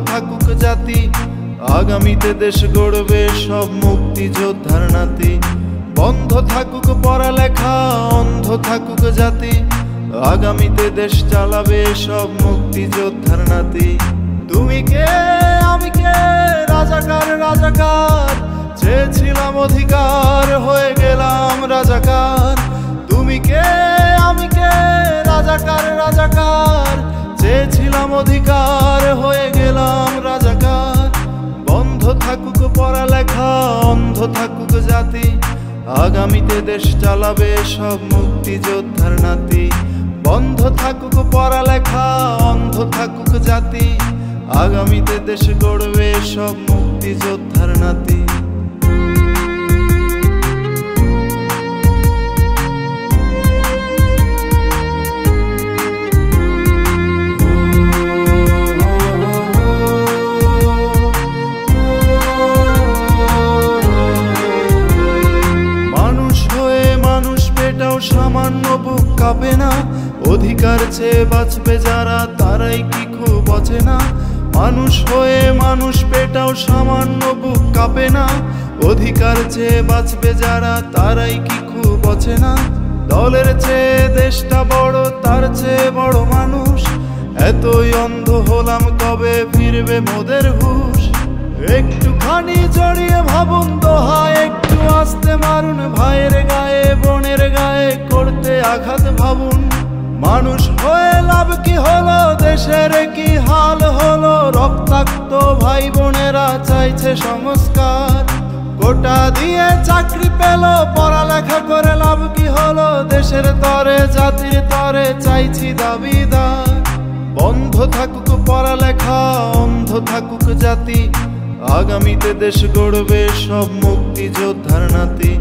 থাকুক জাতি, আগামীতে দেশ গড়বে সব মুক্তিযোদ্ধার নাতি। বন্ধ থাকুক পড়ালেখা, অন্ধ থাকুক জাতি, আগামীতে দেশ চালাবে সব মুক্তিযোদ্ধার নাতি। তুমি কে আমি কে, রাজাকার রাজাকার, চেয়েছিলাম অধিকার হয়ে গেলাম রাজাকার। তুমি কে আমি কে, রাজাকার রাজাকার, চেয়েছিলাম অধিকার হয়ে গেলাম রাজাকার। বন্ধ থাকুক পড়ালেখা, অন্ধ থাকুক জাতি, আগামীতে দেশ চালাবে সব মুক্তিযোদ্ধার নাতি। বন্ধ থাকুক পড়ালেখা, অন্ধ থাকুক জাতি, আগামীতে দেশ গড়বে সব মুক্তিযোদ্ধার নাতি। সামান্য বুক কাঁপে না, অধিকার চেয়ে বাঁচবে যারা তারাই কি খুব অচেনা। মানুষ হয়ে মানুষ পেটাও সামান্য বুক কাঁপে না, অধিকার চেয়ে বাঁচবে যারা তারাই কি খুব অচেনা। দলের চেয়ে দেশটা বড়, তার চেয়ে বড় মানুষ, এতই অন্ধ হলাম কবে ফিরবে মোদের হুঁশ। একটুখানি জড়িয়ে ভাবুন দোহা, একটু আস্তে মারুন ভাইয়ের গায়ে বোনের গায়ে করতে আঘাত ভাবুন। মানুষ হয়ে লাভ কি হলো, দেশের কি হাল হলো, রক্তাক্ত ভাই বোনেরা চাইছে সংস্কার। কোটা দিয়ে চাকরি পেল, পড়ালেখা করে লাভ কি হলো, দেশের তরে জাতির তরে চাইছি দাবিদার। বন্ধ থাকুক পড়ালেখা, অন্ধ থাকুক জাতি, আগামীতে দেশ গড়বে সব মুক্তিযোদ্ধার নাতি।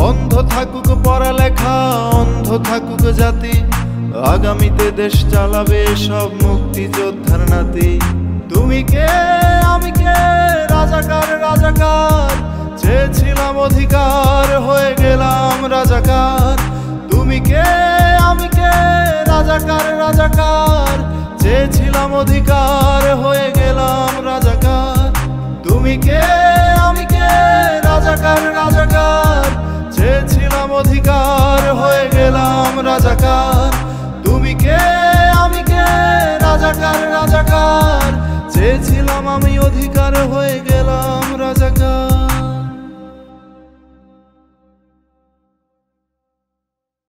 বন্ধ থাকুক পড়ালেখা, অন্ধ থাকুক জাতি, আগামীতে দেশ চালাবে সব মুক্তিযোদ্ধার নাতি। তুমি কে আমি কে, রাজাকার রাজাকার, চেয়েছিলাম অধিকার হয়ে গেলাম রাজাকার। তুমি কে আমি কে, রাজাকার রাজাকার, চেয়েছিলাম অধিকার হয়ে গেলাম রাজাকার। তুমি কে আমি কে, রাজাকার রাজাকার, চেয়েছিলাম অধিকার হয়ে গেলাম রাজাকার। তুমি কে আমি কে, রাজাকার রাজাকার, চেয়েছিলাম আমি অধিকার হয়ে গেলাম রাজাকার।